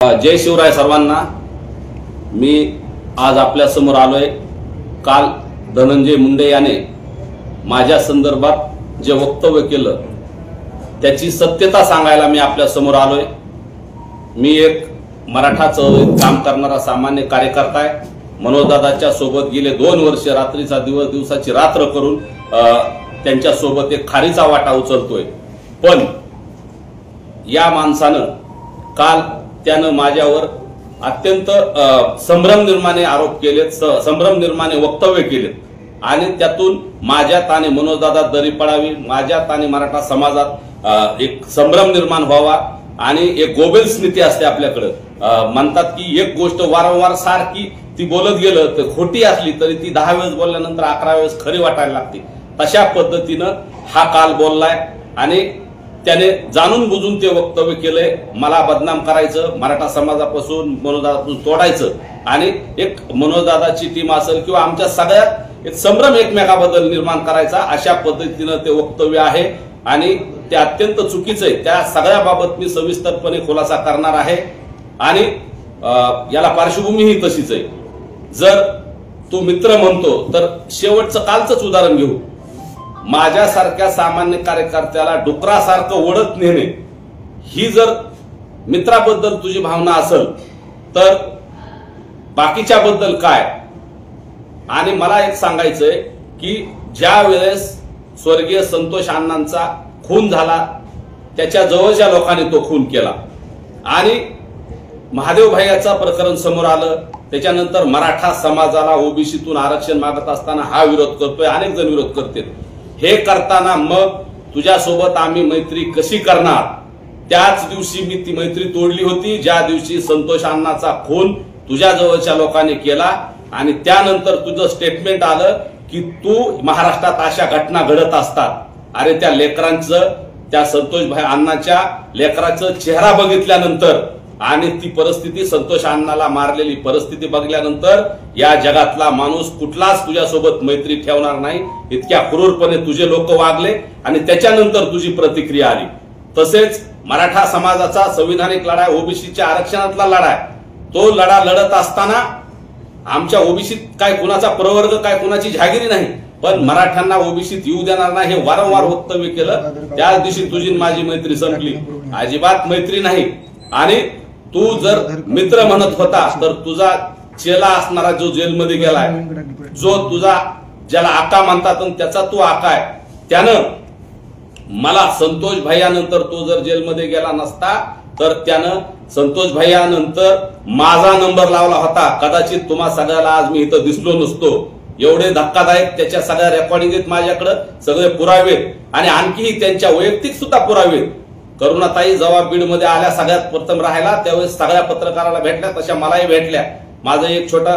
जय शिवराय सर्वांना। मी आज आपल्या समोर आलोय। काल धनंजय मुंडे याने माझ्या संदर्भात जे वक्तव्य केलं त्याची सत्यता सांगायला मी आपल्या समोर आलोय। मी एक मराठा चळवळीत काम करणारा सामान्य कार्यकर्ता आहे। मनोजदादाच्या सोबत गेले 2 वर्ष रात्रीचा दिवस दिवसाची रात्र करून त्यांच्या सोबत एक खारीचा वाटा उचलतोय। पण या माणसानं काल त्यानं माझ्यावर अत्यंत संभ्रम निर्माणे आरोप केलेत, संभ्रम निर्माणे वक्तव्य केलेत आणि त्यातून माझ्यात आणि मनोजदादा दरी पडावी, माझ्यात आणि मराठा समाजात एक संभ्रम निर्माण व्हावा आणि एक गोबेल्स नीती असते आपल्याकडे। म्हणतात की एक गोष्ट वारंवार सारखी ती बोलत गेलं तर खोटी असली तरी ती 10 वेळेस बोलल्यानंतर 11 वेळेस खरी वाटायला लागते। तशा पद्धतीनं हा काल बोललाय आणि त्याने जाणून बुजून ते वक्तव्य केलंय। मला बदनाम करायचं, मराठा समाजापासून मनोजदादापासून तोडायचं आणि एक मनोजदादाची टीम असेल किंवा आमच्या सगळ्यात एक संभ्रम एकमेकाबद्दल निर्माण करायचा, अशा पद्धतीनं ते वक्तव्य आहे आणि ते अत्यंत चुकीचं आहे। त्या सगळ्याबाबत मी सविस्तरपणे खुलासा करणार आहे आणि याला पार्श्वभूमी ही तशीच आहे। जर तू मित्र म्हणतो तर शेवटचं कालचंच उदाहरण घेऊ। माझ्यासारख्या सामान्य कार्यकर्त्याला डुकरासारखं ओढत नेणे ही जर मित्राबद्दल तुझी भावना असेल तर बाकीच्या बद्दल काय? आणि मला एक सांगायचंय की ज्या वेळेस स्वर्गीय संतोष अण्णांचा खून झाला त्याच्या जवळच्या लोकांनी तो खून केला आणि महादेव भैयाचा प्रकरण समोर आलं, त्याच्यानंतर मराठा समाजाला ओबीसीतून आरक्षण मागत असताना हा विरोध करतोय, अनेक जण विरोध करतात। हे करताना मग तुझ्यासोबत आम्ही मैत्री कशी करणार? त्याच दिवशी मी ती मैत्री तोडली होती ज्या दिवशी संतोष अण्णाचा खून तुझ्या जवळच्या लोकांनी केला आणि त्यानंतर तुझं स्टेटमेंट आलं की तू महाराष्ट्रात अशा घटना घडत असतात। अरे त्या लेकरांचं, त्या संतोष भाई अण्णाच्या लेकराचं चेहरा बघितल्यानंतर आणि ती परिस्थिती, संतोष अण्णाला मारलेली परिस्थिती बघल्यानंतर या जगातला माणूस कुठलाच तुझ्यासोबत मैत्री ठेवणार नाही। इतक्या क्रूरपणे तुझे लोक वागले आणि त्याच्यानंतर तुझी प्रतिक्रिया आली। तसेच मराठा समाजाचा संविधानिक लढा, ओबीसीच्या आरक्षणातला लढा, तो लढा लढत असताना आमच्या ओबीसीत काय कुणाचा प्रवर्ग, काय कुणाची जहागिरी नाही, पण मराठ्यांना ओबीसीत येऊ देणार नाही हे वारंवार वक्तव्य केलं। त्याच दिवशी तुझी माझी मैत्री संपली। अजिबात मैत्री नाही। आणि तू जर मित्र म्हणत होता तर तुझा चेला असणारा जो जेलमध्ये गेलाय, जो तुझा ज्याला आका म्हणतात त्याचा तू आका आहे, त्यानं मला संतोष भैयानंतर तो जर जेलमध्ये गेला नसता तर त्यानं संतोष भैयानंतर माझा नंबर लावला होता। कदाचित तुम्हा सगळ्याला आज मी इथं दिसलो नसतो। एवढे धक्कादायक त्याच्या सगळ्या रेकॉर्डिंग आहेत माझ्याकडे, सगळे पुरावे आणि आणखीही त्यांच्या वैयक्तिक सुद्धा पुरावे। करुणाताई जेव्हा बीडमध्ये आल्या सगळ्यात प्रथम राहायला त्यावेळेस सगळ्या पत्रकाराला भेटल्या, तशा मलाही भेटल्या। माझा एक छोटा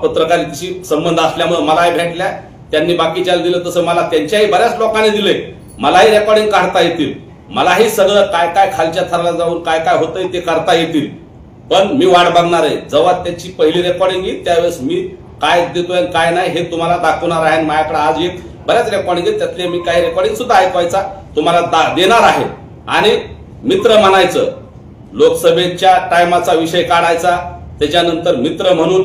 पत्रकारितेशी संबंध असल्यामुळे मलाही भेटल्या। त्यांनी बाकीच्याला दिलं तसं मला त्यांच्याही बऱ्याच लोकांनी दिले। मलाही रेकॉर्डिंग काढता येतील, मलाही सगळं काय काय खालच्या थराला जाऊन काय काय होतंय ते करता येतील। पण मी वाट बघणार आहे जेव्हा त्याची पहिली रेकॉर्डिंग येईल त्यावेळेस मी काय देतोय काय नाही हे तुम्हाला दाखवणार आहे। माझ्याकडे आज एक बऱ्याच रेकॉर्डिंग आहेत, त्यातले मी काही रेकॉर्डिंग सुद्धा ऐकवायचा तुम्हाला देणार आहे। आणि मित्र म्हणायचं, लोकसभेच्या टायमाचा विषय काढायचा, त्याच्यानंतर मित्र म्हणून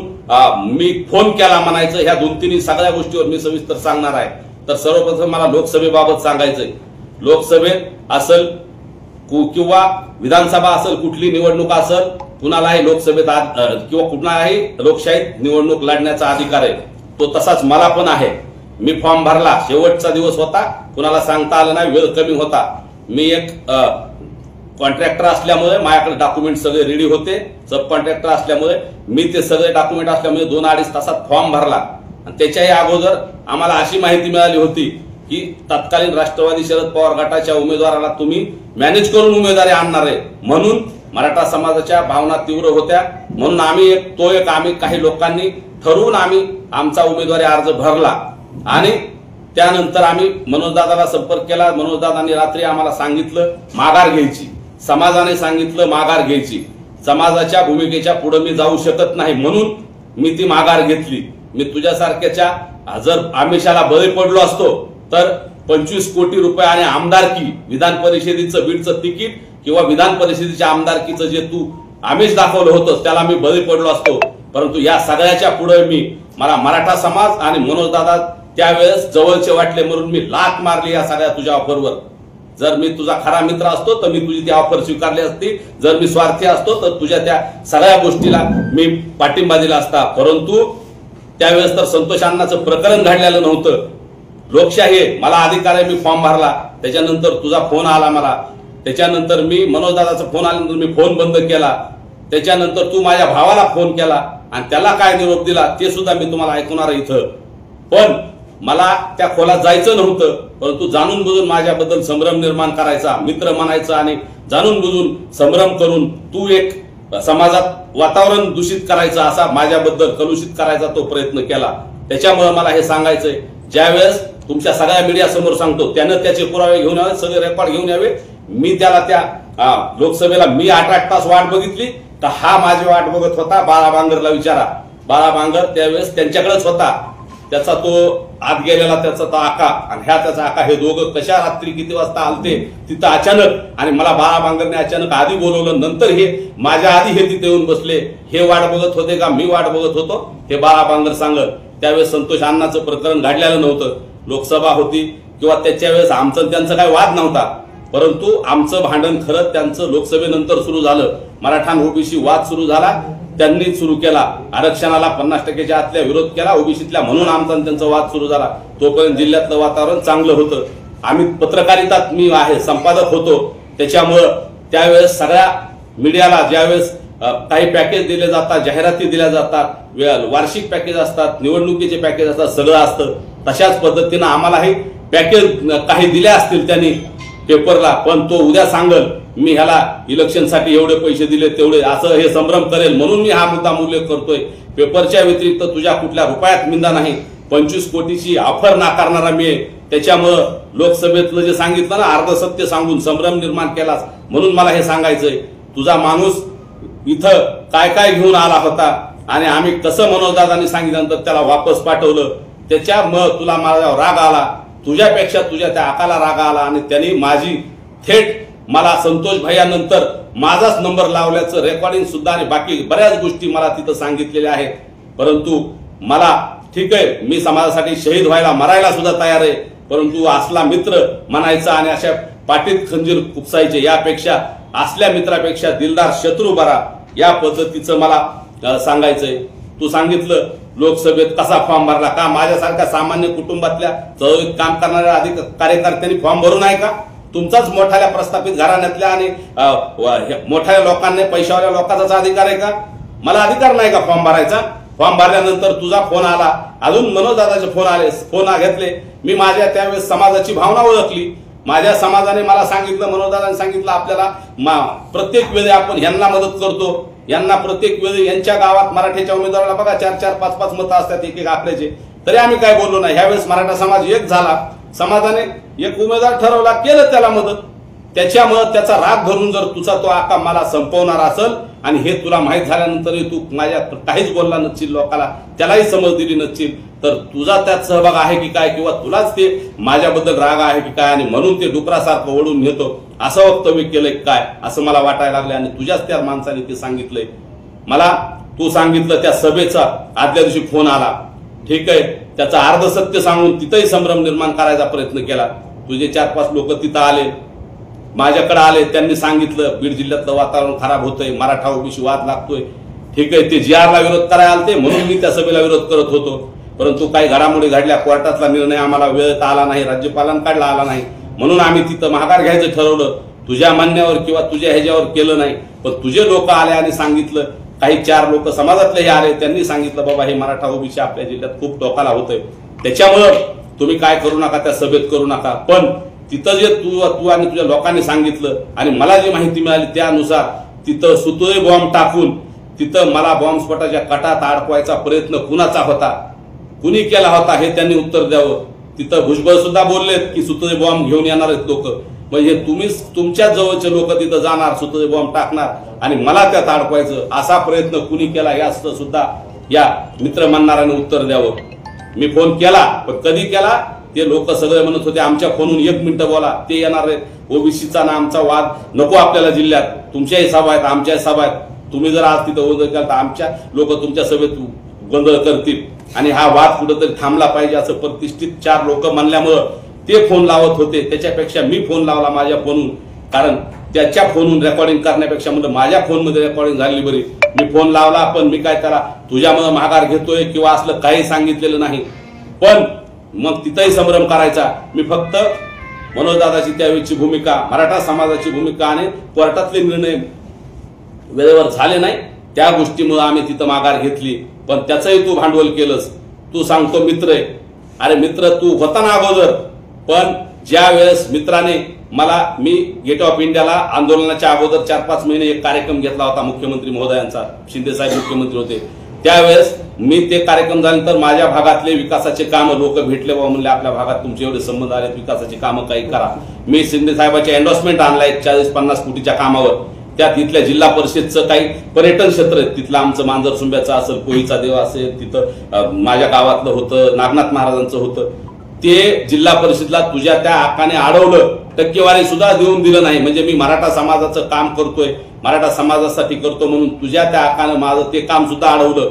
मी फोन केला म्हणायचं, ह्या 2-3 सगळ्या गोष्टीवर मी सविस्तर सांगणार आहे। तर सर्वप्रथम मला लोकसभेबाबत सांगायचंय। लोकसभेत असेल किंवा विधानसभा असेल, कुठली निवडणूक असेल, कुणालाही लोकसभेत किंवा कुणालाही लोकशाहीत निवडणूक लढण्याचा अधिकार आहे, तो तसाच मला पण आहे। मी फॉर्म भरला, शेवटचा दिवस होता, कुणाला सांगता आलं नाही, वेळ कमी होता। मी एक कॉन्ट्रॅक्टर असल्यामुळे माझ्याकडे डॉक्युमेंट सगळे रेडी होते, सब कॉन्ट्रॅक्टर असल्यामुळे मी ते सगळे डॉक्युमेंट असल्यामुळे 2-2.5 तासात फॉर्म भरला। आणि त्याच्याही अगोदर आम्हाला अशी माहिती मिळाली होती की तत्कालीन राष्ट्रवादी शरद पवार गटाच्या उमेदवाराला तुम्ही मॅनेज करून उमेदवारी आणणार आहे, म्हणून मराठा समाजाच्या भावना तीव्र होत्या। म्हणून आम्ही काही लोकांनी ठरवून आम्ही आमचा उमेदवारी अर्ज भरला आणि त्यानंतर आम्ही मनोजदादाला संपर्क केला। मनोजदादांनी रात्री आम्हाला सांगितलं माघार घ्यायची, समाजाने सांगितलं माघार घ्यायची, समाजाच्या भूमिकेच्या पुढे मी जाऊ शकत नाही म्हणून मी ती माघार घेतली। मी तुझ्यासारख्याच्या जर आमिषाला बळी पडलो असतो तर 25 कोटी रुपये आणि आमदारकी, विधान परिषदेचं बीडचं तिकीट किंवा विधान परिषदेच्या आमदारकीचं जे तू आम्हीच दाखवलं होतं, त्याला मी बळी पडलो असतो. परंतु या सगळ्याच्या पुढे मला मराठा समाज आणि मनोजदादा त्यावेळेस जवळचे वाटले म्हणून मी लाथ मारली या सगळ्या तुझ्या ऑफरवर. जर मी तुझा खरा मित्र असतो तर मी तुझी ती ऑफर स्वीकारली असती. जर मी स्वार्थी असतो तर तुझ्या त्या सगळ्या गोष्टीला मी पाठिंबा दिला असता. परंतु त्यावेळेस तर संतोष अण्णाचं प्रकरण घडलेलं नव्हतं. लोकशाही मला अधिकार आहे, मी फॉर्म भरला. त्याच्यानंतर तुझा फोन आला मला. त्याच्यानंतर मी मनोजदादाचा फोन आल्यानंतर मी फोन बंद केला. त्याच्यानंतर तू माझ्या भावाला फोन केला आणि त्याला काय निरोप दिला ते सुद्धा मी तुम्हाला ऐकवणार इथं. पण मला त्या खोलात जायचं नव्हतं. परंतु जाणून बुजून माझ्याबद्दल संभ्रम निर्माण करायचा, मित्र म्हणायचा आणि जाणून बुजून संभ्रम करून तू एक समाजात वातावरण दूषित करायचं, असा माझ्याबद्दल कलुषित करायचा तो प्रयत्न केला. त्याच्यामुळे मला हे सांगायचंय, ज्यावेळेस तुमच्या सगळ्या मीडिया समोर सांगतो त्यानं त्याचे पुरावे घेऊन यावे, सगळे रेकॉर्ड घेऊन यावे. मी त्याला त्या लोकसभेला मी 8-8 तास वाट बघितली तर हा माझी वाट बघत होता. बाळा बांगरला विचारा, बाळा बांगर त्यावेळेस त्यांच्याकडेच होता. त्याचा तो आत गेलेला त्याचा तो आका आणि त्याचा आका हे दोघं कशा रात्री किती वाजता आलते तिथं अचानक, आणि मला बाळा बांगरने अचानक आधी बोलवलं. नंतर हे माझ्या आधी हे तिथे येऊन बसले. हे वाट बघत होते का मी वाट बघत होतो हे बाळा बांगर सांगत. त्यावेळेस संतोष अण्णाचं प्रकरण घडलेलं नव्हतं. लोकसभा होती किंवा त्याच्या वेळेस आमचं त्यांचा काही वाद नव्हता. परंतु आमचं भांडण खरं त्यांचं लोकसभेनंतर सुरू झालं. मराठा ओबीसी वाद सुरू झाला, त्यांनी सुरू केला. आरक्षणाला 50%च्या आतल्या विरोध केला ओबीसीतल्या, म्हणून आमचा त्यांचा वाद सुरू झाला. तोपर्यंत जिल्ह्यातलं वातावरण चांगलं होतं. आम्ही पत्रकारितात मी आहे संपादक होतो. त्याच्यामुळं त्यावेळेस सगळ्या मीडियाला ज्यावेळेस काही पॅकेज दिले जातात, जाहिराती दिल्या जातात, वार्षिक पॅकेज असतात, निवडणुकीचे पॅकेज असतात, सगळं असतं. तशाच पद्धतीनं आम्हालाही पॅकेज काही दिले असतील त्यांनी पेपरला. पण तो उद्या सांगल मी ह्याला इलेक्शनसाठी एवढे पैसे दिले तेवढे, असं हे संभ्रम करेल. म्हणून मी हा मुद्दा उल्लेख करतोय. पेपरच्या व्यतिरिक्त तुझ्या कुठल्या रुपयात मिंदा नाही. 25 कोटीची ऑफर नाकारणारा मी. त्याच्यामुळं लोकसभेतलं जे सांगितलं ना, अर्ध सत्य सांगून संभ्रम निर्माण केलास. म्हणून मला हे सांगायचंय, तुझा माणूस इथं काय काय घेऊन आला होता आणि आम्ही कसं मनोजदादांनी सांगितल्यानंतर त्याला वापस पाठवलं. त्याच्यामुळं तुला माझ्यावर राग आला. तुझ्यापेक्षा तुझ्या त्या आकाला राग आला आणि त्यांनी माझी थेट मला संतोष भैयानंतर माझाच नंबर लावल्याचं रेकॉर्डिंग सुद्धा आणि बाकी बऱ्याच गोष्टी मला तिथं सांगितलेल्या आहेत. परंतु मला ठीक आहे, मी समाजासाठी शहीद व्हायला मरायला सुद्धा तयार आहे. परंतु असला मित्र म्हणायचा आणि अशा पाठीत खंजीर खुपसायचे यापेक्षा असल्या मित्रापेक्षा दिलदार शत्रू बरा, या पद्धतीचं मला सांगायचंय. तू सांगितलं लोकसभेत कसा फॉर्म भरला का? माझ्यासारख्या सामान्य कुटुंबातल्या चळवळीत काम करणाऱ्या अधिक कार्यकर्त्यांनी फॉर्म भरू नये का? तुमचाच मोठ्या प्रस्थापित घराण्यातल्या आणि मोठ्या लोकांनी पैशावाल्या लोकांचा अधिकार आहे का? मला अधिकार नाही का फॉर्म भरायचा? फॉर्म भरल्यानंतर तुझा फोन आला, अजून मनोजदादाचे फोन आले, फोन घेतले. मी माझ्या त्यावेळेस समाजाची भावना ओळखली. माझ्या समाजाने मला सांगितलं, मनोजदादांनी सांगितलं, आपल्याला प्रत्येक वेळी आपण यांना मदत करतो, यांना प्रत्येक वेळी यांच्या गावात मराठ्याच्या उमेदवाराला बघा 4-4, 5-5 मतं असतात एक आपल्याचे. तरी आम्ही काय बोललो नाही. ह्यावेळेस मराठा समाज एक झाला. समाजाने एक उमेदवार ठरवला, केलं त्याला मदत. त्याच्यामुळं त्याचा राग धरून जर तुझा तो आका मला संपवणार असेल आणि हे तुला माहीत झाल्यानंतरही तू माझ्या काहीच बोलला नसशील, लोकाला त्यालाही समज दिली नसशील, तर तुझा त्यात सहभाग आहे की काय, किंवा तुलाच ते माझ्याबद्दल राग आहे की काय आणि म्हणून ते डुकरासारखं ओढून घेतो असं वक्तव्य केलंय काय, असं मला वाटायला लागलं. आणि तुझ्याच त्या माणसाने ते सांगितलंय मला. तू सांगितलं त्या सभेचा आदल्या दिवशी फोन आला, ठीक आहे, त्याचा अर्ध सत्य सांगून तिथंही संभ्रम निर्माण करायचा प्रयत्न केला. तुझे 4-5 लोक तिथं आले, माझ्याकडे आले, त्यांनी सांगितलं बीड जिल्ह्यातलं वातावरण खराब होतंय, मराठा ओबीसी वाद लागतोय, ठीक आहे. ते GRला विरोध करायला आलते म्हणून मी त्या सभेला विरोध करत होतो. परंतु काही घडामोडी घडल्या, कोर्टातला निर्णय आम्हाला वेळेत आला नाही, राज्यपालांकडला आला नाही, म्हणून आम्ही तिथं माघार घ्यायचं ठरवलं. तुझ्या म्हणण्यावर किंवा तुझ्या ह्याच्यावर केलं नाही. पण तुझे लोक आले आणि सांगितलं, काही 4 लोक समाजातले हे आले, त्यांनी सांगितलं बाबा हे मराठा ओबीसी आपल्या जिल्ह्यात खूप टोकाला होतंय, त्याच्यामुळं तुम्ही काय करू नका, त्या सभेत करू नका. पण तिथं जे तू आणि तुझ्या लोकांनी सांगितलं आणि मला जी माहिती मिळाली त्यानुसार तिथं सुतळे बॉम्ब टाकून तिथं मला बॉम्बस्फोटाच्या कटात अडकवायचा प्रयत्न कुणाचा होता, कुणी केला होता, हे त्यांनी उत्तर द्यावं. तिथं भुजबळ सुद्धा बोललेत की सुतळे बॉम्ब घेऊन येणार आहेत लोक. म्हणजे तुम्हीच तुमच्या जवळचे लोक तिथं जाणार, सुतळे बॉम्ब टाकणार आणि मला त्यात अडकवायचं, असा प्रयत्न कुणी केला याचं सुद्धा या मित्र म्हणणाऱ्याने उत्तर द्यावं. मी फोन केला, पण कधी केला ते लोक सगळे म्हणत होते आमच्या फोनहून 1 मिनिटं बोला, ते येणार आहे. ओबीसीचा ना आमचा वाद नको आपल्याला जिल्ह्यात, तुमच्याही सभा आहेत, आमच्याही सभा आहेत. तुम्ही जर आज तिथं गोंधळ केला तर आमच्या लोक तुमच्या सभेत गोंधळ करतील आणि हा वाद कुठंतरी थांबला पाहिजे असं प्रतिष्ठित 4 लोक म्हणल्यामुळं ते फोन लावत होते. त्याच्यापेक्षा मी फोन लावला माझ्या फोनहून, कारण त्याच्या फोनहून रेकॉर्डिंग करण्यापेक्षा म्हणलं माझ्या फोनमध्ये रेकॉर्डिंग झाली बरी. मी फोन लावला, पण मी काय त्याला तुझ्यामुळे माघार घेतोय किंवा असलं काही सांगितलेलं नाही. पण मग तिथंही संभ्रम करायचा. मी फक्त मनोजदादाची त्यावेळीची भूमिका, मराठा समाजाची भूमिका आणि कोर्टातले निर्णय वेळेवर झाले नाही त्या गोष्टीमुळे आम्ही तिथं माघार घेतली. पण त्याचंही तू भांडवल केलंस. तू सांगतो मित्र आहे. अरे मित्र तू होता ना अगोदर, पण ज्या वेळेस मित्राने मी गेट ऑफ इंडियाला आंदोलनाच्या अगोदर 4-5 महिने एक कार्यक्रम घेतला होता मुख्यमंत्री महोदयांचा, शिंदे साहेब मुख्यमंत्री होते त्यावेळेस. मी ते कार्यक्रम झाल्यानंतर माझ्या भागातले विकासाचे कामं लोक भेटले व म्हणले आपल्या भागात तुमचे एवढे संबंध आले, विकासाची कामं काही करा. मी शिंदे साहेबांचे एन्डोर्समेंट आणलाय 40-50 कोटीच्या कामावर. त्यात इथल्या जिल्हा परिषदचं काही पर्यटन क्षेत्र आहे, तिथलं आमचं मांजरसुंब्याचं असेल, कोळीचा देव असेल, तिथं माझ्या गावातलं होतं, नागनाथ महाराजांचं होतं. ते जिल्हा परिषदला तुझ्या त्या हक्काने अडवलं, टक्केवारी सुद्धा देऊन दिलं नाही. म्हणजे मी मराठा समाजाचं काम करतोय, मराठा समाजासाठी करतो म्हणून तुझ्या त्या हक्काने माझं ते काम सुद्धा अडवलं.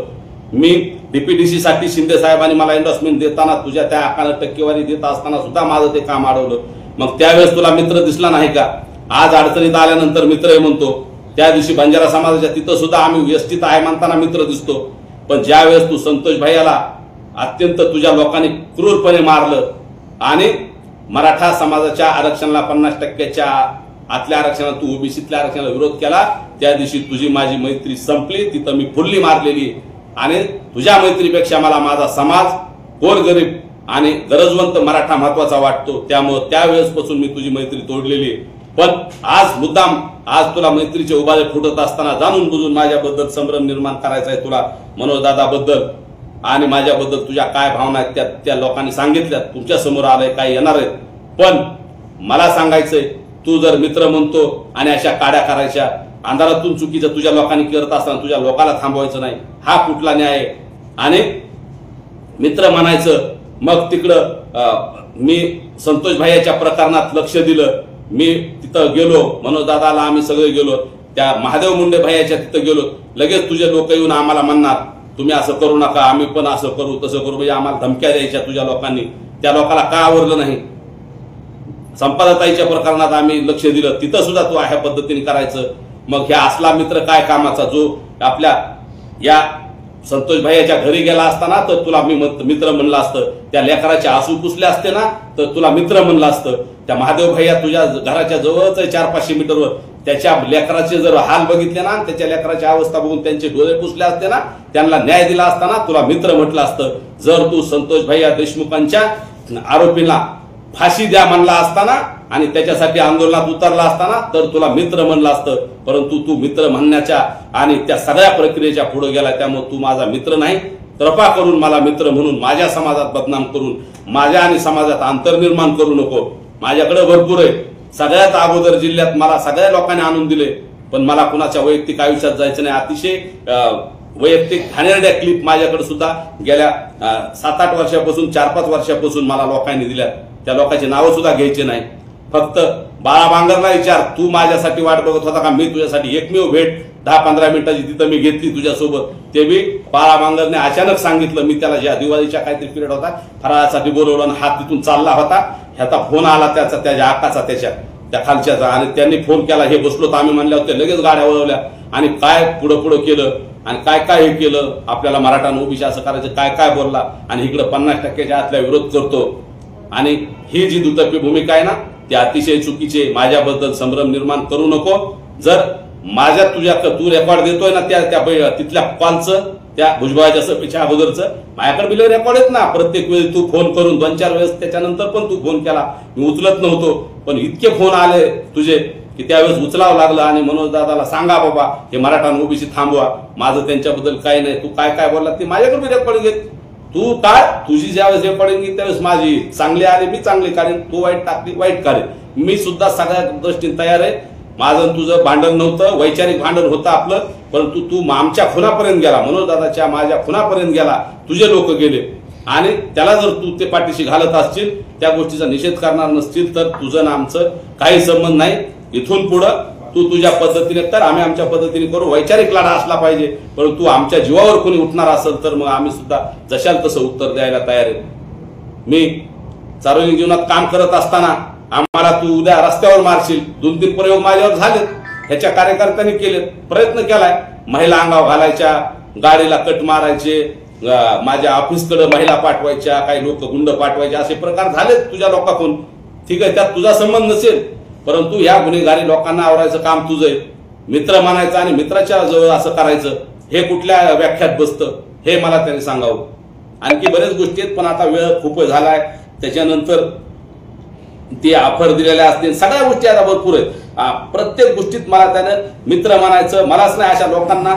मी डीपीडीसी साठी शिंदे साहेबांनी मला एन्डोर्समेंट देताना तुझ्या त्या हक्काने टक्केवारी देत असताना सुद्धा माझं ते काम अडवलं. मग त्यावेळेस तुला मित्र दिसला नाही का? आज अडचणीत आल्यानंतर मित्र आहे म्हणतो. त्या दिवशी बंजारा समाजाच्या तिथं सुद्धा आम्ही व्यस्थित आहे म्हणताना मित्र दिसतो. पण ज्या वेळेस तू संतोष भैयाला अत्यंत तुझ्या लोकांनी क्रूरपणे मारलं आणि मराठा समाजाच्या आरक्षणाला 50% आतल्या आरक्षणाला तू ओबीसीतल्या आरक्षणाला विरोध केला, त्या दिवशी तुझी माझी मैत्री संपली. तिथं मी फुल्ली मारलेली आणि तुझ्या मैत्रीपेक्षा मला माझा समाज, गोरगरीब आणि गरजवंत मराठा महत्वाचा वाटतो. त्यामुळे त्यावेळेसपासून मी तुझी मैत्री तोडलेली आहे. पण आज मुद्दाम आज तुला मैत्रीचे उभारे फुटत असताना जाणून बुजून माझ्याबद्दल संभ्रम निर्माण करायचा आहे तुला. मनोजदादाबद्दल आणि माझ्याबद्दल तुझ्या काय भावना आहेत त्या लोकांनी सांगितल्यात, तुमच्या समोर आलंय, काय येणार आहेत. पण मला सांगायचंय, तू जर मित्र म्हणतो आणि अशा काड्या करायच्या अंधारातून चुकीचं तुझ्या लोकांनी करत असताना तुझ्या लोकांना थांबवायचं नाही, हा कुठला न्याय आहे? आणि मित्र म्हणायचं. मग तिकडं मी संतोष भैयाच्या प्रकरणात लक्ष दिलं. मी तिथं गेलो, मनोजदादाला आम्ही सगळे गेलो, त्या महादेव मुंडे भैयाच्या तिथं गेलो. लगेच तुझे लोक येऊन आम्हाला म्हणणार तुम्ही असं करू नका, आम्ही पण असं करू तसं करू, म्हणजे आम्हाला धमक्या द्यायच्या तुझ्या लोकांनी. त्या लोकांना का आवडलं नाही? संपादताईच्या प्रकरणात आम्ही लक्ष दिलं, तिथं सुद्धा तू अशा पद्धतीने करायचं. मग ह्या असला मित्र काय कामाचा, जो आपल्या या संतोष भैयाच्या घरी गेला असताना तर तुला मी मित्र म्हणलं असतं, त्या लेकराचे आसू पुसले असते ना तर तुला मित्र म्हणलं असतं. त्या महादेव भैया तुझ्या घराच्या जवळच 400-500 मीटरवर, त्याच्या लेकराचे जर हाल बघितले ना, त्याच्या लेकराची अवस्था बघून त्यांचे डोळे पुसले असते ना, त्यांना न्याय दिला असताना तुला मित्र म्हटलं असतं. जर तू संतोष भैया देशमुखांच्या आरोपींना फाशी द्या म्हणला असताना आणि त्याच्यासाठी आंदोलनात उतरला असताना तर तुला मित्र म्हणलं असतं. परंतु तू मित्र म्हणण्याच्या आणि त्या सगळ्या प्रक्रियेच्या पुढे गेला. त्यामुळे तू माझा मित्र नाही. कृपा करून मला मित्र म्हणून माझ्या समाजात बदनाम करून माझ्या आणि समाजात अंतर निर्माण करू नको. माझ्याकडे भरपूर आहे. सगळ्यात अगोदर जिल्ह्यात मला सगळ्या लोकांनी आणून दिले, पण मला कुणाच्या वैयक्तिक आयुष्यात जायचं नाही. अतिशय वैयक्तिक घाणेरड्या क्लिप माझ्याकडे सुद्धा गेल्या 7-8 वर्षापासून 4-5 वर्षापासून मला लोकांनी दिल्या. त्या लोकांची नावं सुद्धा घ्यायची नाही. फक्त बाळा बांगरला विचार, तू माझ्यासाठी वाट बघत होता का? मी तुझ्यासाठी एकमेव भेट 10-15 मिनिटाची तिथं मी घेतली तुझ्यासोबत. ते मी बाळा बांगरने अचानक सांगितलं. मी त्याला ज्या दिवाळीच्या काहीतरी पिरियड होता फराळासाठी बोलवलं आणि हात तिथून चालला होता. ह्याचा फोन आला त्याच्या आकाचा त्या खालच्याचा, आणि त्यांनी फोन केला. हे बसलो तर आम्ही म्हणल्या होत्या, लगेच गाड्या वळवल्या आणि काय पुढं केलं आणि काय हे केलं. आपल्याला मराठा ओबीसी असं करायचं काय बोलला आणि इकडं 50% आतल्या विरोध करतो. आणि ही जी दुतर्फी भूमिका आहे ना, ती अतिशय चुकीची. माझ्याबद्दल संभ्रम निर्माण करू नको. जर माझ्या तू रेकॉर्ड देतोय ना त्या तिथल्या कॉलचं, त्या भुजबळाच्या सभेच्या अगोदरचं, माझ्याकडे बिल रेकॉर्ड आहेत ना. प्रत्येक वेळी तू फोन करून 2-4 वेळेस त्याच्यानंतर पण तू फोन केला, मी उचलत नव्हतो. पण इतके फोन आले तुझे की त्यावेळेस उचलावं लागलं. आणि मनोजदादाला सांगा बाबा हे मराठा ओबीसी थांबवा, माझं त्यांच्याबद्दल काही नाही, तू काय बोलला ते माझ्याकडे रेकॉर्ड घेत. तू तुझी ज्यावेळेस रेकॉर्डिंग घेत त्यावेळेस माझी चांगली आली, मी चांगली काढेन, तू वाईट टाकली वाईट काढेन. मी सुद्धा सगळ्या दृष्टीने तयार आहे. माझं तुझं भांडण नव्हतं, वैचारिक भांडण होतं आपलं, परंतु तू आमच्या खुनापर्यंत गेला, मनोजदादाच्या माझ्या खुनापर्यंत गेला, तुझे लोक गेले. आणि त्याला जर तू ते पाठीशी घालत असतील, त्या गोष्टीचा निषेध करणार नसतील तर तुझं आणि आमचं काही संबंध नाही. इथून पुढं तू तुझ्या पद्धतीने कर, आम्ही आमच्या पद्धतीने करू. वैचारिक लढा असला पाहिजे, परंतु आमच्या जीवावर कोणी उठणार असेल तर मग आम्ही सुद्धा जशाल तसं उत्तर द्यायला तयार आहे. मी सार्वजनिक जीवनात काम करत असताना आम्हाला तू उद्या रस्त्यावर मारशील, 2-3 प्रयोग माझ्यावर झालेत, ह्याच्या कार्यकर्त्यांनी केलेत, प्रयत्न केलाय. महिला अंगाव घालायच्या, गाडीला कट मारायचे, माझ्या ऑफिसकडे महिला पाठवायच्या, काही लोक गुंड पाठवायचे, असे प्रकार झालेत तुझ्या लोकांकडून. ठीक आहे, त्यात तुझा संबंध नसेल, परंतु या गुन्हेगारी लोकांना आवरायचं काम तुझं आहे. मित्र मानायचं आणि मित्राच्या जवळ असं करायचं हे कुठल्या व्याख्यात बसतं हे मला त्यांनी सांगावं. आणखी बरेच गोष्टी आहेत, पण आता वेळ खूप झालाय. त्याच्यानंतर ती ऑफर दिलेल्या असतील, सगळ्या गोष्टी आता भरपूर आहेत. प्रत्येक गोष्टीत मला त्यानं मित्र मानायचं, मलाच नाही अशा लोकांना,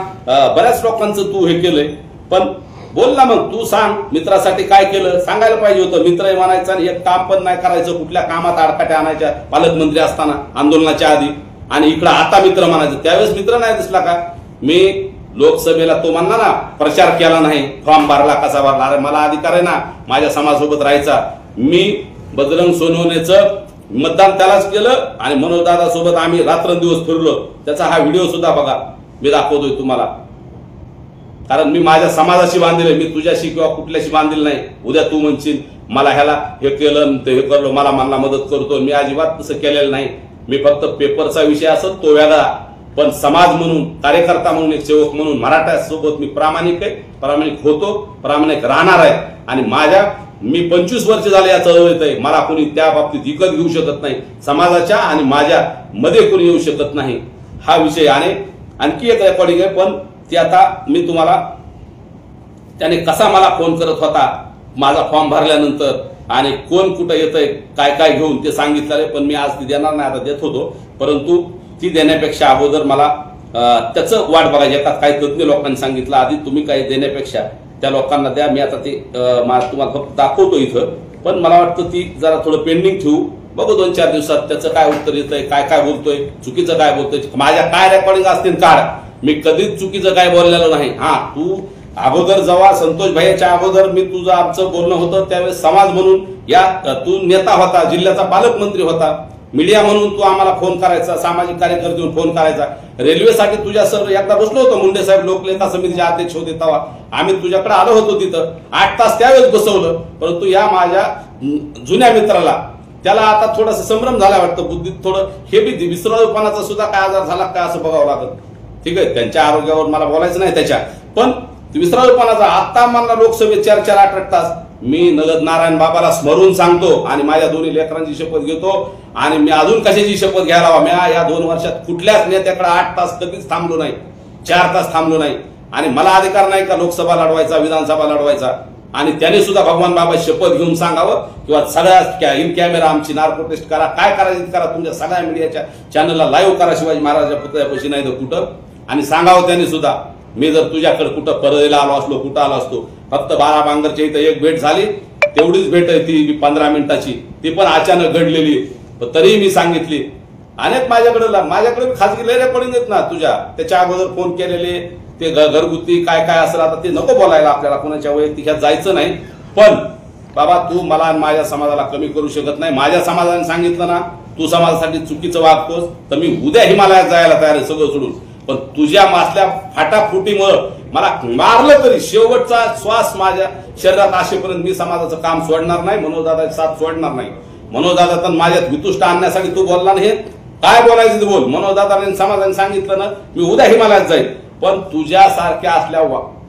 बऱ्याच लोकांचं तू हे केलंय. पण बोल ना, मग तू सांग मित्रासाठी काय केलं, सांगायला पाहिजे होतं. मित्र म्हणायचं आणि एक काम पण नाही करायचं, कुठल्या कामात आडकाट्या आणायच्या पालकमंत्री असताना आंदोलनाच्या आधी, आणि इकडं आता मित्र म्हणायचं. त्यावेळेस मित्र नाही दिसला का? मी लोकसभेला तो म्हणला ना प्रचार केला नाही, फॉर्म भरला कसा भरला, अरे मला अधिकार आहे ना माझ्या समाजासोबत राहायचा. मी बजरंग सोनवणेचं मतदान त्यालाच केलं आणि मनोजदादा सोबत आम्ही रात्रंदिवस फिरलो. त्याचा हा व्हिडिओ सुद्धा बघा, मी दाखवतोय तुम्हाला. कारण मी माझ्या समाजाशी बांधले, मी तुझ्याशी किंवा कुठल्याशी बांधलेलं नाही. उद्या तू म्हणशील मला ह्याला हे केलं ते हे करलो, मला मदत करतो, मी अजिबात तसं केलेलं नाही. मी फक्त पेपरचा विषय असत तो वेगळा, पण समाज म्हणून, कार्यकर्ता म्हणून, एक सेवक म्हणून मराठ्यासोबत मी प्रामाणिक आहे, प्रामाणिक होतो, प्रामाणिक राहणार आहे. आणि मी 25 वर्ष झाले या चळवळीत आहे. मला कोणी त्या बाबतीत विकत घेऊ शकत नाही. समाजाच्या आणि माझ्या मध्ये कोणी येऊ शकत नाही, हा विषय. आणि आणखी एक रेकॉर्डिंग आहे, पण ती आता मी तुम्हाला, त्याने कसा मला फोन करत होता माझा फॉर्म भरल्यानंतर आणि कोण कुठं येतंय काय काय घेऊन ते सांगितलं. पण मी आज ती देणार नाही, आता देत होतो, परंतु ती देण्यापेक्षा अगोदर मला त्याचं वाट बघायची. आता काही तज्ञ लोकांनी सांगितलं आधी तुम्ही काही देण्यापेक्षा त्या लोकांना द्या. मी आता ते तुम्हाला फक्त दाखवतो इथं, पण मला वाटतं ती जरा थोडं पेंडिंग ठेवू, बघू 2-4 दिवसात त्याचं काय उत्तर येतंय, काय काय बोलतोय, चुकीचं काय बोलतोय, माझ्या काय रेकॉर्डिंग असतील काढ. मी कधीच चुकीचं काय बोललेलो नाही. हा, तू अगोदर जेव्हा संतोष भाईच्या अगोदर मी तुझं आमचं बोलणं होतं त्यावेळेस समाज म्हणून तू नेता होता, जिल्ह्याचा पालकमंत्री होता, मीडिया म्हणून तू आम्हाला फोन करायचा, सामाजिक कार्यकर्ते फोन करायचा. रेल्वेसाठी तुझ्या सर एकदा बसलो होतो, मुंडे साहेब लोकनेता समितीचे अध्यक्ष होते तेव्हा आम्ही तुझ्याकडे आलो होतो. तिथं 8 तास त्यावेळेस बसवलं. परंतु या माझ्या जुन्या मित्राला त्याला आता थोडासा संभ्रम झाला वाटतं, बुद्धीत थोडं हे बी विसरळपणाचा सुद्धा काय आजार झाला काय असं बघावं लागत. ठीक आहे, त्यांच्या आरोग्यावर मला बोलायचं नाही त्याच्या, पण विसरळपणाचा आता मला लोकसभेत 4-4, 8-8 तास मी नगद नारायण बाबाला स्मरून सांगतो आणि माझ्या दोन्ही लेकरांची शपथ घेतो. आणि मी अजून कशाची शपथ घ्यायला हवा, मी या 2 वर्षात कुठल्याच नेत्याकडे 8 तास कधीच थांबलो नाही, 4 तास थांबलो नाही. आणि मला अधिकार नाही का लोकसभा लढवायचा, विधानसभा लढवायचा. आणि त्याने सुद्धा भगवान बाबा शपथ घेऊन सांगावं, किंवा सगळ्या इन कॅमेरा आमची नार्को टेस्ट करा, काय करायचं करा, तुमच्या सगळ्या मीडियाच्या चॅनलला लाईव्ह करा, शिवाजी महाराजांच्या पुतळ्यापाशी नाही तर कुठं. आणि सांगावं त्यांनी सुद्धा, मी जर तुझ्याकडे कुठं परळीला आलो असलो, कुठं आलो असतो, फक्त 12 बांगरच्या इथं एक भेट झाली, तेवढीच भेट आहे ती 15 मिनिटाची, ती पण अचानक घडलेली, तरीही मी सांगितली. अनेक माझ्याकडे खासगी लय रेकॉर्डिंग आहेत ना तुझ्या, त्याच्या अगोदर फोन केलेले, ते घरगुती काय काय असेल, आता ते नको बोलायला आपल्याला, कोणाच्या वैयक्तिक ह्यात जायचं नाही. पण बाबा तू मला आणि माझ्या समाजाला कमी करू शकत नाही. माझ्या समाजाने सांगितलं ना तू समाजासाठी चुकीचं वागतोस तर मी उद्या हिमालयात जायला तयार आहे सगळं सोडून. पण तुझ्या मासल्या फाटाफुटीमुळं मला मारलं तरी शेवटचा श्वास माझ्या शरीरात असेपर्यंत मी समाजाचं काम सोडणार नाही, मनोजदादाची साथ सोडणार नाही. मनोजदादा तर माझ्यात वितुष्ट आणण्यासाठी तू बोलला नाही, काय बोलायचं ते बोल. मनोजदादाने समाजाने सांगितलं ना मी उद्या हिमालयात जाईल. पण तुझ्यासारख्या असल्या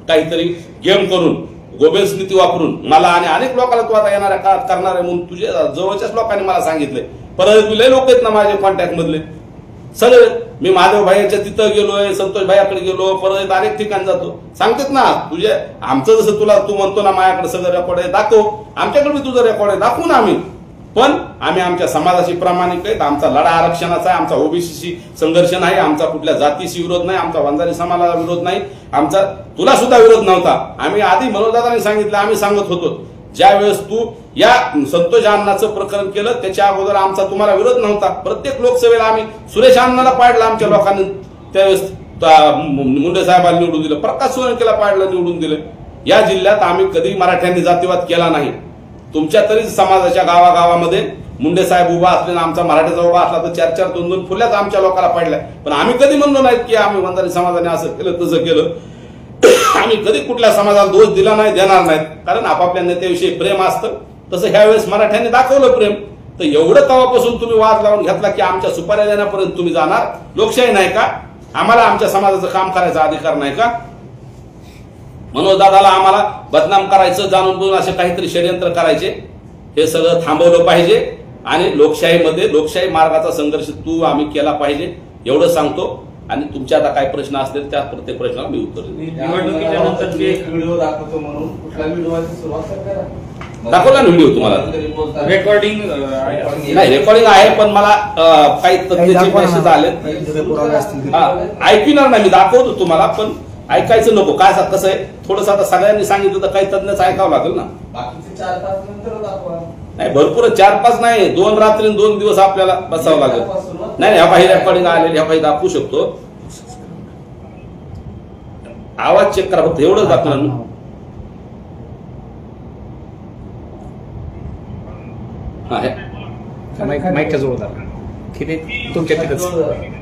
काहीतरी गेम करून, गोबेल्स नीती वापरून मला आणि अनेक लोकांना तू आता येणाऱ्या काळात करणार आहे म्हणून तुझ्या जवळच्याच लोकांनी मला सांगितलंय. परत तुला लोक आहेत ना माझ्या कॉन्टॅक्ट मधले सगळे, मी महादेव भाईच्या तिथं गेलोय, संतोष भाईकडे गेलो, परत अनेक ठिकाणी जातो, सांगतात ना तुझे आमचं जसं तू म्हणतो ना माझ्याकडे सगळं रेकॉर्ड आहे, दाखव. आमच्याकडे तुझं रेकॉर्ड आहे, दाखवू ना आम्ही. पण आम्ही आमच्या समाजाशी प्रामाणिक आहेत. आमचा लढा आरक्षणाचा आहे, आमचा ओबीसीशी संघर्ष नाही, आमचा कुठल्या जातीशी विरोध नाही, आमचा वंजारी समाजाला विरोध नाही, आमचा तुला सुद्धा विरोध नव्हता. आम्ही आधी मनोजदादांनी सांगितलं, आम्ही सांगत होतो. ज्या वेळेस तू या संतोष अण्णाचं प्रकरण केलं त्याच्या अगोदर आमचा तुम्हाला विरोध नव्हता. प्रत्येक लोकसभेला आम्ही सुरेश अण्णाला पाडलं, आमच्या लोकांनी त्यावेळेस मुंडे साहेबांना निवडून दिलं, प्रकाश सोळंकेला पाडलं, निवडून दिलं. या जिल्ह्यात आम्ही कधी मराठ्यांनी जातीवाद केला नाही. तुमच्या तरी समाजाच्या गावागावामध्ये मुंडे साहेब उभा असले ना आमचा मराठ्याचा उभा असला तर 4-4 2-2 फुल्याच आमच्या लोकांना पडल्या. पण आम्ही कधी म्हणलो नाहीत की आम्ही वंजारी समाजाने असं केलं तसं केलं. आम्ही कधी कुठल्या समाजाला दोष दिला नाही, देणार नाहीत, कारण आपापल्या नेत्याविषयी प्रेम असतं. तसं ह्या वेळेस मराठ्यांनी दाखवलं प्रेम. तर एवढं तेव्हापासून तुम्ही वाद लावून घेतला की आमच्या सुपाऱ्या देण्यापर्यंत तुम्ही जाणार. लोकशाही नाही का? आम्हाला आमच्या समाजाचं काम करायचा अधिकार नाही का? मनोज दादाला आम्हाला बदनाम करायचं, जाणून बुजून असे काहीतरी षडयंत्र करायचे, हे सगळं थांबवलं पाहिजे आणि लोकशाहीमध्ये लोकशाही मार्गाचा संघर्ष आम्ही केला पाहिजे एवढं सांगतो. आणि तुमच्या आता काय प्रश्न असतील त्या प्रत्येक प्रश्नाला मी उत्तर निवडणुकीच्या नंतर एक व्हिडिओ दाखवतो म्हणून कुठला व्हिडिओची सुरुवात करा. दाखवला व्हिडिओ तुम्हाला? रेकॉर्डिंग नाही, रेकॉर्डिंग आहे, पण मला काही तज्ञाचे मेसेज आले ऐकणार नाही. मी दाखवतो तुम्हाला, पण ऐकायचं नको. काय कसं आहे, थोडस आता सगळ्यांनी सांगितलं तर काही तज्ञच ऐकावं लागेल ना. बाकीचे 4-5 नंतर दाखवा. नाही, भरपूर 4-5 नाही, 2 रात्री 2 दिवस आपल्याला बसावं लागेल. नाही, ह्या बाहेर रेकॉर्डिंग आलेली ह्या बाहेर दाखवू शकतो. आवाज चेक करा फक्त, एवढंच दाखवलं ना. माईकच्या जवळ तुमच्या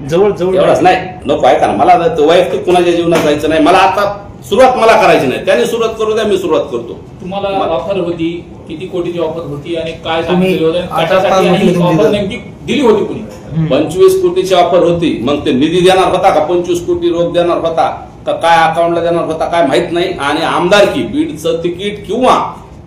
जवळ जवळ एवढंच नाही, नको ऐका ना. मला वैयक्तिक कुणाच्या जीवनात जायचं नाही. मला आता सुरुवात मला करायची नाही. त्याने सुरुवात करू द्या, मी सुरुवात करतो. तुम्हाला ऑफर होती, किती कोटीची ऑफर होती आणि काय तुम्ही सांगितलं ऑफर नेमकी दिली होती कुणी? 25 कोटीची ऑफर होती. मग ते निधी देणार होता का? 25 कोटी रोख देणार होता का? काय अकाउंटला देणार होता काय माहित नाही. आणि आमदारकी बीडचं तिकीट किंवा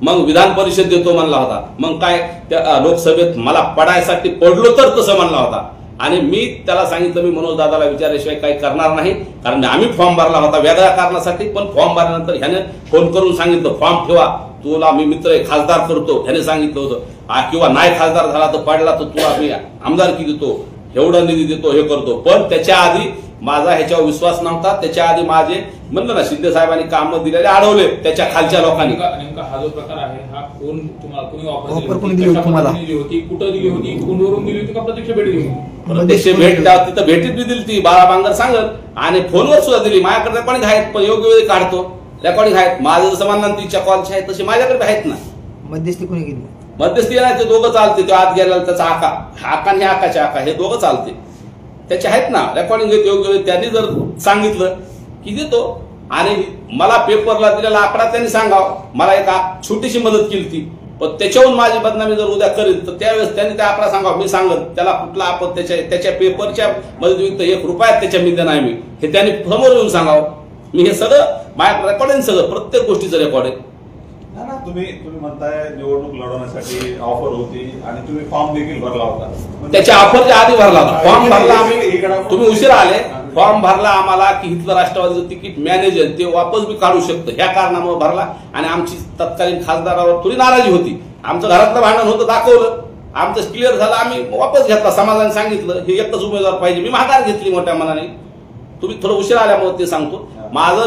मग विधान परिषद देतो म्हणला होता. मग काय त्या लोकसभेत मला पडायसाठी पडलो तर तसं म्हणला होता. आणि मी त्याला सांगितलं, मी मनोज दादाला विचारल्याशिवाय काही करणार नाही, कारण आम्ही फॉर्म भरला होता वेगळ्या कारणासाठी. पण फॉर्म भरल्यानंतर ह्याने फोन करून सांगितलं, फॉर्म ठेवा, तुला मी मित्र आहे, खासदार करतो. ह्याने सांगितलं होतं, किंवा नाही खासदार झाला तर पडला तर तुला मी आमदारकी देतो, एवढा निधी देतो, हे करतो. पण त्याच्या आधी माझा ह्याच्यावर विश्वास नव्हता. त्याच्या आधी माझे म्हणलं ना, शिंदे साहेबांनी कामं दिलेले अडवले त्याच्या खालच्या लोकांनी. नेमका हा जो प्रकार आहे हा कोण तुम्हाला कोणी ऑफर कोणी दिली होती तुम्हाला? दिली होती, कुठं दिली होती, फोनवरून दिली होती का प्रत्यक्ष भेट दिली होती? प्रत्यक्ष भेट तिथं भेटीत बी दिली ती, बाळा बांगर सांगत, आणि फोनवर सुद्धा दिली. माझ्याकडे रेकॉर्डिंग आहेत, पण योग्य वेळी काढतो. रेकॉर्डिंग आहेत माझं, जसं म्हणणार तिच्या कॉलचे आहेत तसे माझ्याकडे आहेत ना. मध्यस्थी कोणी केली? मध्यस्थी नाही, ते दोघं चालते. तो आत गेला त्याचा आका आणि आकाचे आका हे दोघं चालते. त्याचे आहेत ना रेकॉर्डिंग घेत योग्य वेळी. त्यांनी जर सांगितलं की देतो. आणि मला पेपरला दिलेला आकडा त्यांनी सांगावं. मला एक छोटीशी मदत केली ती, पण त्याच्याहून माझी बदनामी जर उद्या करेल तर त्यावेळेस त्यांनी त्या आकडा सांगावं. मी सांगत त्याला कुठला आपण त्याच्या पेपरच्या मदतीत 1 रुपयात त्याच्या मी देणार मी, हे त्यांनी समोर येऊन सांगावं. मी हे सगळं माझ्या रेकॉर्डिंग, सगळं प्रत्येक गोष्टीचं रेकॉर्डिंग. तुम्ही म्हणताय निवडणूक लढवण्यासाठी ऑफर होती आणि तुम्ही फॉर्म देखील भरला होता. त्याच्या ऑफरच्या आधी भरला होता. फॉर्म भरला आम्ही, तुम्ही उशिरा आले. फॉर्म भरला आम्हाला की इथलं राष्ट्रवादीचं तिकीट मॅनेजर ते वापस बी काढू शकतं, ह्या कारणामुळे भरला. आणि आमची तत्कालीन खासदारावर थोडी नाराजी होती. आमचं घरातलं भांडण होतं, दाखवलं, आमचं क्लिअर झालं, आम्ही वापस घेतला. समाजाने सांगितलं हे एकच उमेदवार पाहिजे. मी माघार घेतली मोठ्या मनाने. तुम्ही थोडं उशीर आल्यामुळे ते सांगतो.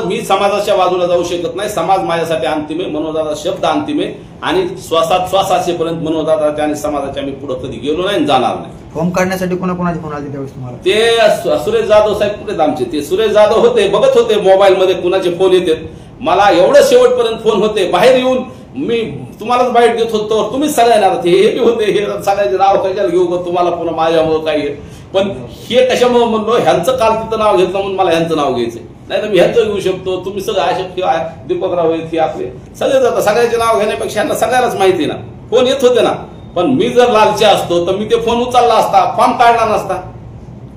मी समाजाच्या बाजूला जाऊ शकत नाही. समाज माझ्यासाठी अंतिम आहे, मनोजदादा शब्द अंतिम आहे. आणि श्वास असेपर्यंत मनोजदादाच्या आणि समाजाच्या मी पुढे कधी गेलो नाही, जाणार नाही. फॉर्म काढण्यासाठी कोणाकोणाचे फोन आले त्यावेळेस तुम्हाला? ते सुरेश जाधव साहेब कुठे आमचे, ते सुरेश जाधव होते, बघत होते मोबाईल मध्ये कुणाचे फोन येतात. मला एवढं शेवटपर्यंत फोन होते. बाहेर येऊन मी तुम्हालाच बाईट देत होतो, तुम्हीच सगळ्यांना हे बी होते, हे सगळ्याचे नाव कशाला घेऊ तुम्हाला पुन्हा माझ्यामुळे काही. पण हे कशामुळे म्हणलो, ह्यांचं काल तिथं नाव घेतलं म्हणून मला ह्यांचं नाव घ्यायचं नाही तर मी ह्यांचं घेऊ शकतो. तुम्ही सगळं अशा दीपकराव हे आपले सगळे जातात. सगळ्याचे नाव घेण्यापेक्षा ह्यांना सगळ्यालाच माहिती ना, फोन येत होते ना. पण मी जर लालची असतो तर मी ते फोन उचलला असता, फॉर्म काढला नसता.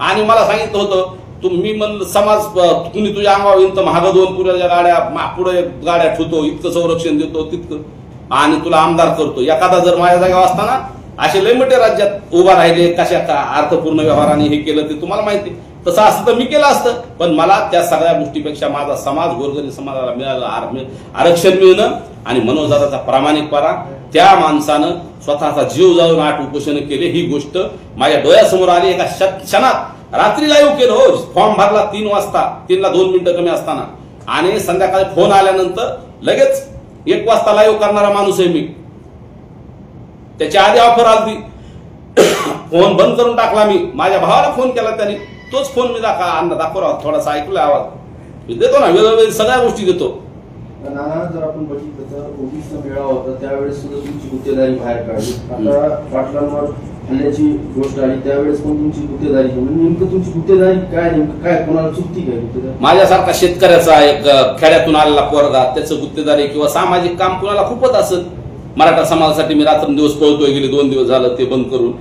आणि मला सांगितलं होतं तुम्ही म्हणलं समाज कुणी तुझ्या अंगावर येऊन तर महाग 2 पुढच्या गाड्या पुढे गाड्या ठेवतो, इतकं संरक्षण देतो तितकं, आणि तुला आमदार करतो. एखादा जर माझ्या जागेवर असताना असे लय मोठे राज्यात उभा राहिले, कशा का अर्थपूर्ण व्यवहाराने हे केलं ते तुम्हाला माहिती. तसं असतं तर मी केलं असतं. पण मला त्या सगळ्या गोष्टीपेक्षा माझा समाज, गोरगरीब समाजाला मिळालं आरक्षण मिळणं आणि मनोजदादाचा प्रामाणिकपणा. त्या माणसानं स्वतःचा जीव जाऊन 8 उपोषण केले. ही गोष्ट माझ्या डोळ्यासमोर आली. एका क्षणात रात्री लाईव्ह केलं. हो, फॉर्म भरला 3 वाजता, 3ला 2 मिनिटं कमी असताना. आणि संध्याकाळी फोन आल्यानंतर लगेच 1 वाजता लाईव्ह करणारा माणूस आहे मी. त्याच्या आधी ऑफर आली, फोन बंद करून टाकला मी. माझ्या भावाला फोन केला त्यांनी, तोच फोन मी दाखवा थोडासा ऐकला आवाज. मी देतो ना, वेगवेगळ्या सगळ्या गोष्टी देतो. नाना जर आपण बघितलं तर ओबीसीचा मेळावा होता त्यावेळेस सुद्धा तुमची गुत्तेदारी बाहेर काढली. आता पाटलांवर हल्ल्याची गोष्ट आली त्यावेळेस पण तुमची गुत्तेदारी केली. नेमकं तुमची गुत्तेदारी काय, नेमकं काय, कोणाला चुकती काय गुत्तेदारी? माझ्यासारखा शेतकऱ्याचा एक खेड्यातून आलेला पोरगा त्याचं गुत्तेदारी किंवा सामाजिक काम कुणाला खूपच असत. मराठा समाजासाठी मी रात्रंदिवस पळतोय, गेले 2 दिवस झालं ते बंद करून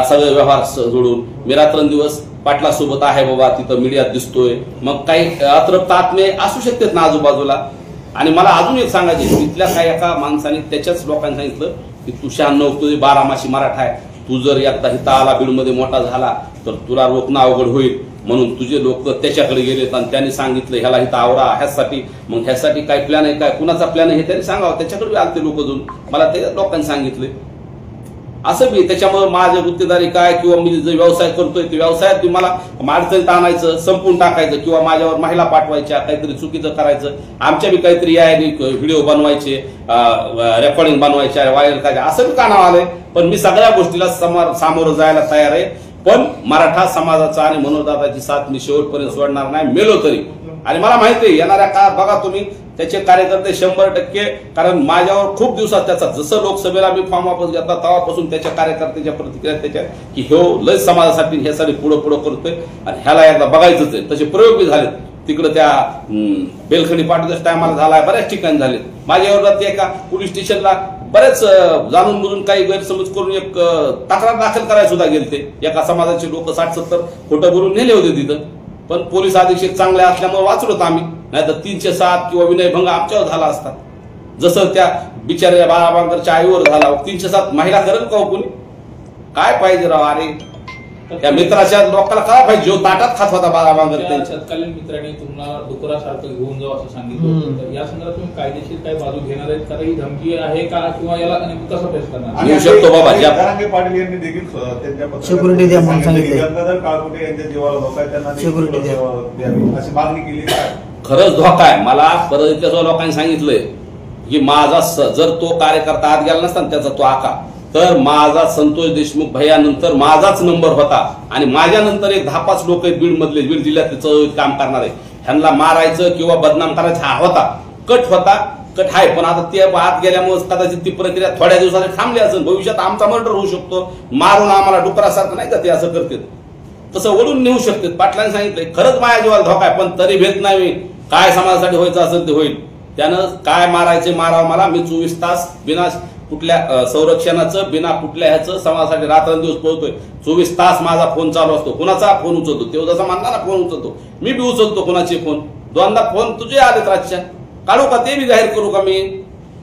सगळे व्यवहार जोडून मी रात्रंदिवस पाटलासोबत आहे बाबा, तिथं मीडियात दिसतोय. मग काही अतृप्त आत्मे असू शकतात ना आजूबाजूला. आणि मला अजून एक सांगायचं, तिथल्या काही एका माणसाने त्याच्याच लोकांनी सांगितलं की तू 96 तुझी 12 माशी मराठा आहे, तू जर एकदा हिता आला बीडमध्ये मोठा झाला तर तुला रोखणं अवघड होईल. म्हणून तुझे लोक त्याच्याकडे गेलेत आणि त्यांनी सांगितलं ह्याला हिता आवरा ह्यासाठी. मग ह्यासाठी काय प्लॅन आहे, काय कुणाचा प्लॅन आहे हे त्यांनी सांगावं. त्याच्याकडे आलते लोक जाऊन मला ते लोकांनी सांगितले. असं बी त्याच्यामुळे माझ्या गुत्तेदारी काय किंवा मी जो व्यवसाय करतोय ते व्यवसायात मला अडचणीत आणायचं, संपून टाकायचं किंवा माझ्यावर महिला पाठवायच्या, काहीतरी चुकीचं करायचं. आमच्या बी काहीतरी व्हिडिओ बनवायचे, रेकॉर्डिंग बनवायचे, व्हायरल करायचे, असं बी कानावर आलंय. पण मी सगळ्या गोष्टीला सामोरं जायला तयार आहे. पण मराठा समाजाचा आणि मनोजदादाची साथ मी शेवटपर्यंत सोडणार नाही, मेलो तरी. आणि मला माहिती आहे येणाऱ्या काळात बघा तुम्ही त्याचे कार्यकर्ते 100%, कारण माझ्यावर खूप दिवसात त्याचा जसं लोकसभेला मी फॉर्म वापस घेतला तेव्हापासून त्याच्या कार्यकर्त्याच्या प्रतिक्रिया त्याच्या की ह्यो लय समाजासाठी ह्यासाठी पुढं करतोय आणि ह्याला एकदा बघायचंच आहे. तसे प्रयोग बी झालेत तिकडं त्या बेलखंडी पाठवण्याच्या टायमाला झालाय, बऱ्याच ठिकाणी झालेत. माझ्यावर ते एका पोलीस स्टेशनला बरेच जाणून बुजून काही गैरसमज करून एक तक्रार दाखल करायला सुद्धा गेलते. एका समाजाचे लोक 60-70 खोटं बोलून नेले होते तिथं. पण पोलीस अधीक्षक चांगले असल्यामुळे वाचलो आम्ही, नाही तर 307 किंवा विनयभंग आमच्यावर झाला असता. जसं त्या बिचाऱ्या बाळाबांगरच्या आईवर झाला. 307 महिला करेल का कोणी? काय पाहिजे राव. अरे त्या मित्राच्या लोकांना काय पाहिजे जो ताटात खात होता बाळाबांगर त्यांच्या तत्कालीन मित्रांनी तुम्हाला डुकरासारखं घेऊन जाऊ असं सांगितलं होतं. तर या संदर्भात तुम्ही कायदेशीर काय बाजू घेणार आहेत का? ही धमकी आहे का किंवा याला नेमकं कसं फेस करणार? येऊ शकतो बाबा. जरांगे पाटील यांनी देखील त्यांच्या Security द्या म्हणून सांगितलंय. गंगाधर काळकुटे यांच्या जीवाला धोका आहे, त्यांना देखील Security द्या. द्यावी अशी मागणी केली काय? खरंच धोका आहे. मला परत लोकांनी सांगितलंय की माझा जर तो कार्यकर्ता आत गेला नसता त्याचा तो आका, तर माझा संतोष देशमुख भैयानंतर माझाच नंबर होता. आणि माझ्यानंतर एक 10-5 लोक आहेत बीड मधले, बीड जिल्ह्यातले चळवळीत काम करणारे, ह्यांना मारायचं किंवा बदनाम करायचा हा होता, कट आहे. पण आता ते आत गेल्यामुळे कदाचित ती प्रक्रिया थोड्या दिवसात थांबली असेल. भविष्यात आमचा मर्डर होऊ शकतो, मारून आम्हाला डुकरासारखं नाही का ते असं करतात, तसं ओढून नेऊ शकतात. पाटलांनी सांगितलंय खरंच माझ्या जीवाला धोका आहे, पण तरी भेट नाही. काय समाजासाठी व्हायचं असेल ते होईल. त्यानं काय मारायचे मारावं मला. मी 24 तास बिना कुठल्या संरक्षणाचं, बिना कुठल्या ह्याचं समाजासाठी रात्रंदिवस पळतोय. 24 तास माझा फोन चालू असतो. कुणाचा फोन उचलतो? तेव्हा जसा म्हणणार ना फोन उचलतो, मी बी उचलतो कोणाचे फोन. 2दा फोन तुझे आलेत रातच्या, काढू का ते बी जाहीर करू का मी?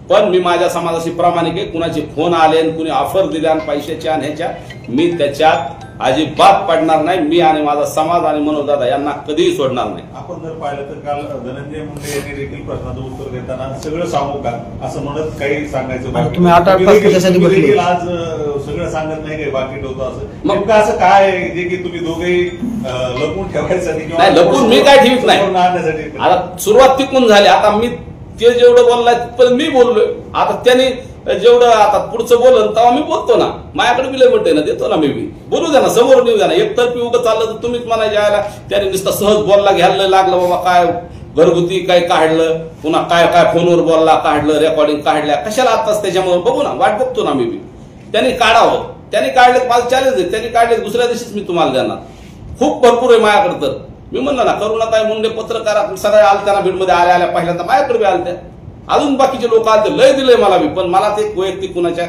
पण मी माझ्या समाजाशी प्रामाणिक आहे. कुणाचे फोन आले, कुणी ऑफर दिल्या पैशाच्या आणि ह्याच्या, मी त्याच्यात अजिबात पडणार नाही. मी आणि माझा समाज आणि मनोजदादा यांना कधीही सोडणार नाही. आपण जर पाहिलं तर काल धनंजय मुंडे यांनी देखील प्रश्नाचं उत्तर देताना सगळं सांगू का असं म्हणत काही सांगायचं आणि तुम्ही 8-8 तास त्याच्यासाठी बसले. देखील आज सगळं सांगत नाही काही बाकी ठेवतो असं नेमकं असं काय आहे जे की तुम्ही दोघेही लपून ठेवायसाठी नाही, लपून मी काय ठेवत नाही. आणण्यासाठी आता सुरुवात तिकून झाली. आता मी ते जेवढं बोललाय पण मी बोललोय. आता त्याने जेवढं आता पुढचं बोलन तेव्हा मी बोलतो ना. माझ्याकडे बी लय म्हणते ना, देतो ना मी बी. बोलू द्या ना, समोर नेऊ द्या ना. एकतर्फी उगं चाललं तर तुम्हीच म्हणा जायला त्याने नुसतं सहज बोलला घ्यायला लागलं बाबा, काय घरगुती काय काढलं, पुन्हा काय फोनवर बोलला काढलं, रेकॉर्डिंग काढल्या, कशाला आताच त्याच्यामुळे बघू ना, वाट बघतो ना मी बी. त्यांनी काढावं, त्यांनी काढले माझं चॅलेंज आहे. त्यांनी काढले दुसऱ्या दिवशीच मी तुम्हाला देणार. खूप भरपूर आहे माझ्याकडे. तर मी म्हणलं ना, करुणाताई मुंडे पत्रकार सगळ्या आलत्या ना बीडमध्ये आल्या पहिल्यांदा माझ्याकडे बी आलत्या. अजून बाकीचे लोक आले, लय दिलंय मला बी. पण मला ते वैयक्तिक कुणाच्या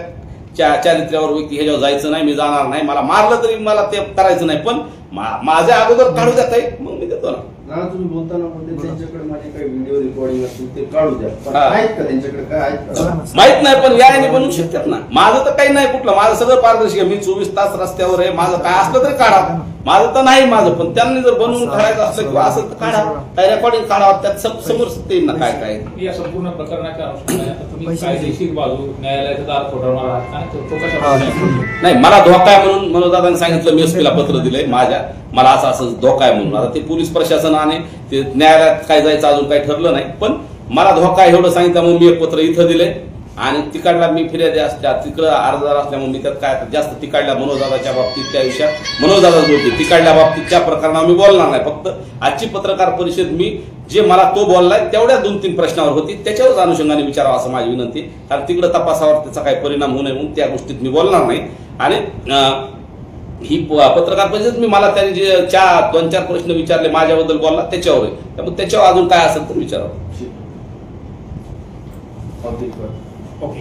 चारित्र्यावर व्यक्ती ह्याच्यावर जायचं नाही. मी जाणार नाही. मला मारलं तरी मला ते करायचं नाही. पण माझ्या अगोदर काढू द्या काही, मग मी देतो ना. तुम्ही बोलताना म्हणते त्यांच्याकडे माझे काही व्हिडिओ रेकॉर्डिंग असतील ते काढू द्या. पण आहेत का त्यांच्याकडे? काय आहेत का? माहित नाही, पण याने बनवू शकतात ना. माझं तर काही नाही कुठलं, माझं सगळं पारदर्शक आहे. मी 24 तास रस्त्यावर आहे. माझं काय असलं तरी काढा. माझं तर नाही माझं, पण त्यांनी जर बनवून काढायचं असलं किंवा असं तर काढा. काय रेकॉर्डिंग काढावं, त्यात समोर येईल ना काय काय. या संपूर्ण प्रकरणाच्या अनुषंगाने आता तुम्ही कायदेशीर बाजू न्यायालयाचा दार ठोठावणार आहात का? तो कशा नाही, मला धोका आहे म्हणून मनोजदादांनी सांगितलं. मी एसपीला पत्र दिलंय मला असं धोका आहे म्हणून. आता ते पोलीस प्रशासनाने ते न्यायालयात काय जायचं अजून काही ठरलं नाही. पण मला धोका आहे एवढं सांगितलं म्हणून मी एक पत्र इथं दिलंय. आणि तिकडला मी फिर्यादी असल्या तिकडं अर्जदार असल्यामुळे मी त्यात काय जास्त तिकडल्या मनोजदादाच्या बाबतीत त्या विषयात मनोजदादाच बोलते. तिकडल्या बाबतीत त्या प्रकरणावर मी बोलणार नाही. फक्त आजची पत्रकार परिषद मी जे मला तो बोललाय तेवढ्या 2-3 प्रश्नावर होती त्याच्यावरच अनुषंगाने विचारावं असं माझी विनंती, कारण तिकडे तपासावर त्याचा काही परिणाम होऊ नये म्हणून त्या गोष्टीत मी बोलणार नाही. आणि ही पत्रकार परिषदेत मी मला त्यांनी जे 2-4 प्रश्न विचारले माझ्याबद्दल बोलला त्याच्यावर आहे, त्यामुळे त्याच्यावर अजून काय असेल तर विचारावं. ओके. ओके.